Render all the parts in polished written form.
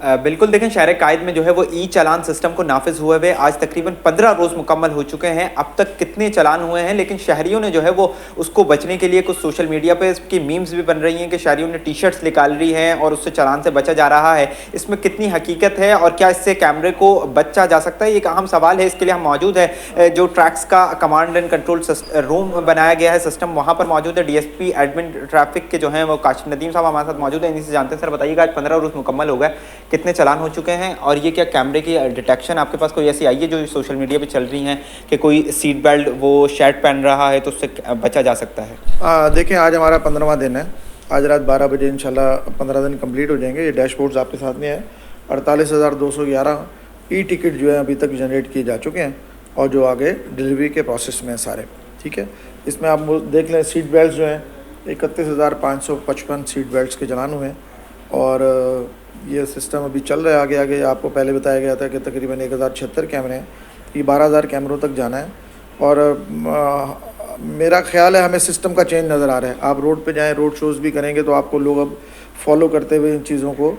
बिल्कुल देखें, शहर कायद में जो है वो ई चालान सिस्टम को नाफिज हुए हुए आज तकरीबन 15 रोज़ मुकम्मल हो चुके हैं। अब तक कितने चालान हुए हैं, लेकिन शहरियों ने जो है वो उसको बचने के लिए कुछ सोशल मीडिया पे इसकी मीम्स भी बन रही हैं कि शहरियों ने टी शर्ट्स निकाल रही हैं और उससे चालान से बचा जा रहा है। इसमें कितनी हकीकत है और क्या इससे कैमरे को बचा जा सकता है, ये एक अहम सवाल है। इसके लिए हम मौजूद है जो ट्रैक्स का कमांड एंड कंट्रोल रूम बनाया गया है सिस्टम, वहाँ पर मौजूद है DSP एडमिन ट्रैफिक के जो हैं वो काशिफ नदीम साहब हमारे साथ मौजूद है। इन्हीं से जानते हैं। सर बताइएगा, आज 15 रोज़ मुकम्मल हो गए, कितने चालान हो चुके हैं और ये क्या कैमरे की डिटेक्शन आपके पास कोई ऐसी आई है जो सोशल मीडिया पे चल रही हैं कि कोई सीट बेल्ट वो शर्ट पहन रहा है तो उससे बचा जा सकता है? देखिए, आज हमारा 15वां दिन है। आज रात 12 बजे इंशाल्लाह 15 दिन कंप्लीट हो जाएंगे। ये डैशबोर्ड्स आपके साथ में है। 48,211 ई टिकट जो है अभी तक जनरेट किए जा चुके हैं और जो आगे डिलीवरी के प्रोसेस में है सारे। ठीक है, इसमें आप देख लें, सीट बेल्ट जो हैं 31,555 सीट बेल्ट के चालान हुए हैं और ये सिस्टम अभी चल रहा है। आगे आगे आपको पहले बताया गया था कि तकरीबन 1076 कैमरे हैं, ये 12,000 कैमरों तक जाना है। और मेरा ख्याल है हमें सिस्टम का चेंज नज़र आ रहा है। आप रोड पे जाएं, रोड शोज़ भी करेंगे तो आपको लोग अब फॉलो करते हुए इन चीज़ों को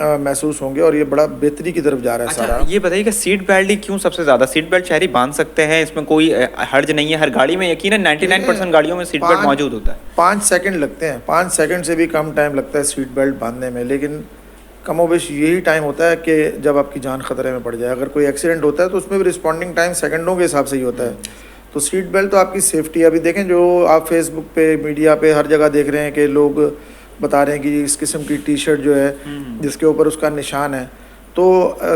महसूस होंगे और ये बड़ा बेहतरी की तरफ जा रहा है। अच्छा, सारा ये बताइए कि सीट बेल्ट ही क्यों सबसे ज़्यादा? सीट बेल्ट शहरी बांध सकते हैं, इसमें कोई हर्ज नहीं है। हर गाड़ी में यकीनन 99% गाड़ियों में सीट बेल्ट मौजूद होता है। 5 सेकंड लगते हैं, 5 सेकंड से भी कम टाइम लगता है सीट बेल्ट बांधने में, लेकिन कमोबेश यही टाइम होता है कि जब आपकी जान ख़तरे में पड़ जाए। अगर कोई एक्सीडेंट होता है तो उसमें भी रिस्पॉन्डिंग टाइम सेकंडों के हिसाब से ही होता है। तो सीट बेल्ट तो आपकी सेफ्टी है। अभी देखें, जो आप फेसबुक पे, मीडिया पे हर जगह देख रहे हैं कि लोग बता रहे हैं कि इस किस्म की टी शर्ट जो है जिसके ऊपर उसका निशान है, तो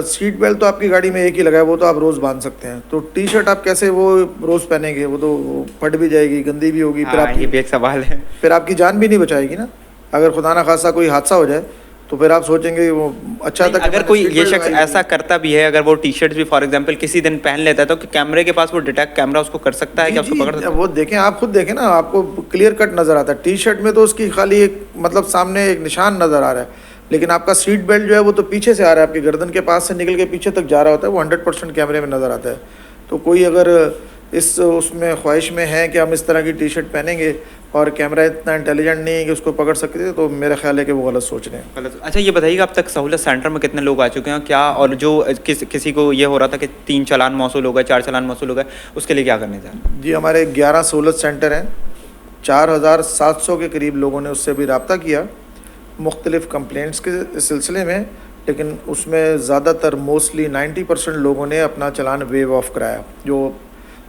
सीट बेल्ट तो आपकी गाड़ी में एक ही लगा है, वो तो आप रोज़ बांध सकते हैं। तो टी शर्ट आप कैसे वो रोज़ पहनेंगे? वो तो फट भी जाएगी, गंदी भी होगी। फिर आपकी, ये भी एक सवाल है। फिर आपकी जान भी नहीं बचाएगी ना। अगर खुदा ना खासा कोई हादसा हो जाए तो फिर आप सोचेंगे वो अच्छा था। अगर कोई ये शख्स ऐसा करता भी है, अगर वो टी शर्ट भी फॉर एग्जांपल किसी दिन पहन लेता है, तो कैमरे के पास वो डिटेक्ट कैमरा उसको कर सकता है कि उसको पकड़ सकता है? वो देखें, आप खुद देखें ना, आपको क्लियर कट नज़र आता है। टी शर्ट में तो उसकी खाली एक मतलब सामने एक निशान नज़र आ रहा है, लेकिन आपका सीट बेल्ट जो है वो तो पीछे से आ रहा है, आपकी गर्दन के पास से निकल के पीछे तक जा रहा होता है। वो 100% कैमरे में नज़र आता है। तो कोई अगर इस उसमें ख्वाहिश में है कि हम इस तरह की टी शर्ट पहनेंगे और कैमरा इतना इंटेलिजेंट नहीं है कि उसको पकड़ सकते थे, तो मेरा ख्याल है कि वो गलत सोच रहे हैं। गलत। अच्छा, ये बताइएगा, अब तक सहूलत सेंटर में कितने लोग आ चुके हैं क्या? और जो किसी को ये हो रहा था कि 3 चालान मौसूल हो गए, 4 चालान मौसूल हो गए, उसके लिए क्या करने जा रहे हैं? जी, हमारे 11 सहूलत सेंटर हैं। 4,700 के करीब लोगों ने उससे भी रब्ता किया मुख्तलिफ़ कंप्लेंट्स के सिलसिले में, लेकिन उसमें ज़्यादातर मोस्टली 90% लोगों ने अपना चालान वेव ऑफ कराया। जो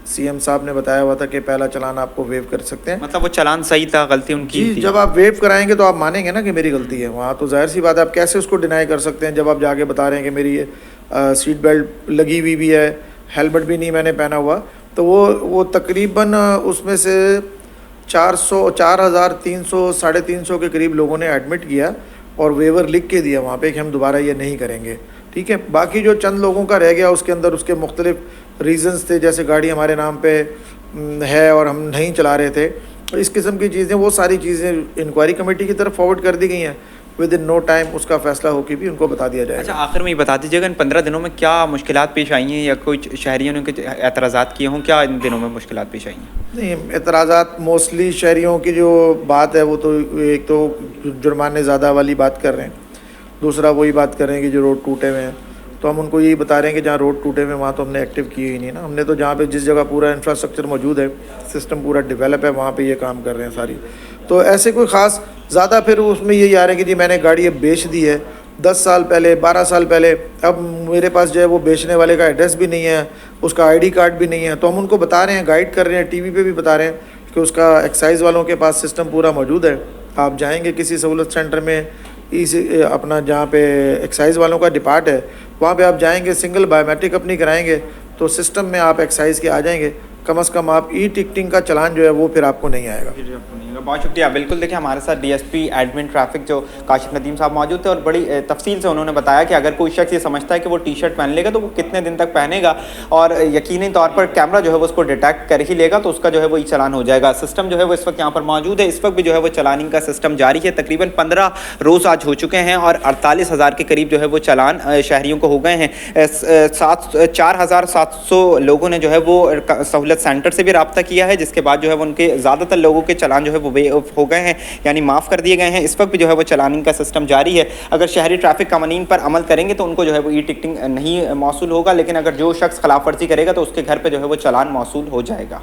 CM साहब ने बताया हुआ था कि पहला चालान आपको वेव कर सकते हैं। मतलब वो चालान सही था, गलती उनकी जी, थी। जब आप वेव कराएंगे तो आप मानेंगे ना कि मेरी गलती है। वहाँ तो जाहिर सी बात है, आप कैसे उसको डिनाई कर सकते हैं जब आप जाके बता रहे हैं कि मेरी सीट बेल्ट लगी हुई भी है, हेलमेट भी नहीं मैंने पहना हुआ। तो वो तकरीबन उसमें से 4,300 350 के करीब लोगों ने एडमिट किया और वेवर लिख के दिया वहाँ पे कि हम दोबारा ये नहीं करेंगे। ठीक है, बाकी जो चंद लोगों का रह गया उसके अंदर उसके मुख्तलिफ रीज़न्स थे, जैसे गाड़ी हमारे नाम पे है और हम नहीं चला रहे थे, तो इस किस्म की चीज़ें, वो सारी चीज़ें इंक्वायरी कमेटी की तरफ फॉरवर्ड कर दी गई हैं। विद इन नो टाइम उसका फैसला होकर भी उनको बता दिया जाएगा। अच्छा, आखिर में ये बता दीजिएगा, इन 15 दिनों में क्या मुश्किलात पेश आई हैं या कोई शहरियों ने कुछ एतराज़ात किए हों? क्या इन दिनों में मुश्किलात पेश आई हैं? नहीं, एतराज़ात मोस्टली शहरियों की जो बात है वो तो एक तो जुर्माने ज़्यादा वाली बात कर रहे हैं, दूसरा वही बात कर रहे हैं कि जो रोड टूटे हुए हैं। तो हम उनको यही बता रहे हैं कि जहाँ रोड टूटे हुए वहाँ तो हमने एक्टिव किए ही नहीं ना। हमने तो जहाँ पे जिस जगह पूरा इंफ्रास्ट्रक्चर मौजूद है, सिस्टम पूरा डेवलप है, वहाँ पे ये काम कर रहे हैं सारी। तो ऐसे कोई ख़ास ज़्यादा फिर उसमें यही आ रहे हैं कि जी मैंने गाड़ी अब बेच दी है 10 साल पहले, 12 साल पहले, अब मेरे पास जो है वो बेचने वाले का एड्रेस भी नहीं है, उसका ID कार्ड भी नहीं है। तो हम उनको बता रहे हैं, गाइड कर रहे हैं, TV पे भी बता रहे हैं कि उसका एक्साइज़ वालों के पास सिस्टम पूरा मौजूद है। आप जाएँगे किसी सहूलत सेंटर में, इस अपना जहाँ पे एक्साइज़ वालों का डिपार्ट है, वहाँ पे आप जाएंगे, सिंगल बायोमेट्रिक अपनी कराएंगे तो सिस्टम में आप एक्साइज़ के आ जाएंगे। कम से कम आप ई टिकटिंग का चालान जो है वो फिर आपको नहीं आएगा। बहुत शुक्रिया। बिल्कुल, देखिए हमारे साथ DSP एडमिन ट्रैफिक जो काशिफ नदीम साहब मौजूद थे और बड़ी तफसील से उन्होंने बताया कि अगर कोई शख्स ये समझता है कि वो टी शर्ट पहन लेगा तो वो कितने दिन तक पहनेगा और यकीनी तौर पर कैमरा जो है वो उसको डिटेक्ट कर ही लेगा तो उसका जो है वो ई चालान हो जाएगा। सिस्टम जो है वो इस वक्त यहाँ पर मौजूद है। इस वक्त भी जो है वो चालानिंग का सिस्टम जारी है। तकरीबन 15 रोज़ आज हो चुके हैं और 48,000 के करीब जो है वो चालान शहरियों को हो गए हैं। 4,700 लोगों ने जो है वो सहूलत सेंटर से भी रब्ता किया है, जिसके बाद जो है वो उनके ज़्यादातर लोगों के चालान जो है वो वे हो गए हैं, यानी माफ़ कर दिए गए हैं। इस वक्त भी जो है वो चलानिंग का सिस्टम जारी है। अगर शहरी ट्रैफिक कवानीन पर अमल करेंगे तो उनको जो है वो ई टिकटिंग नहीं मौसूल होगा, लेकिन अगर जो शख्स खिलाफ वर्जी करेगा तो उसके घर पर जो है वो चालान मौसूल हो जाएगा।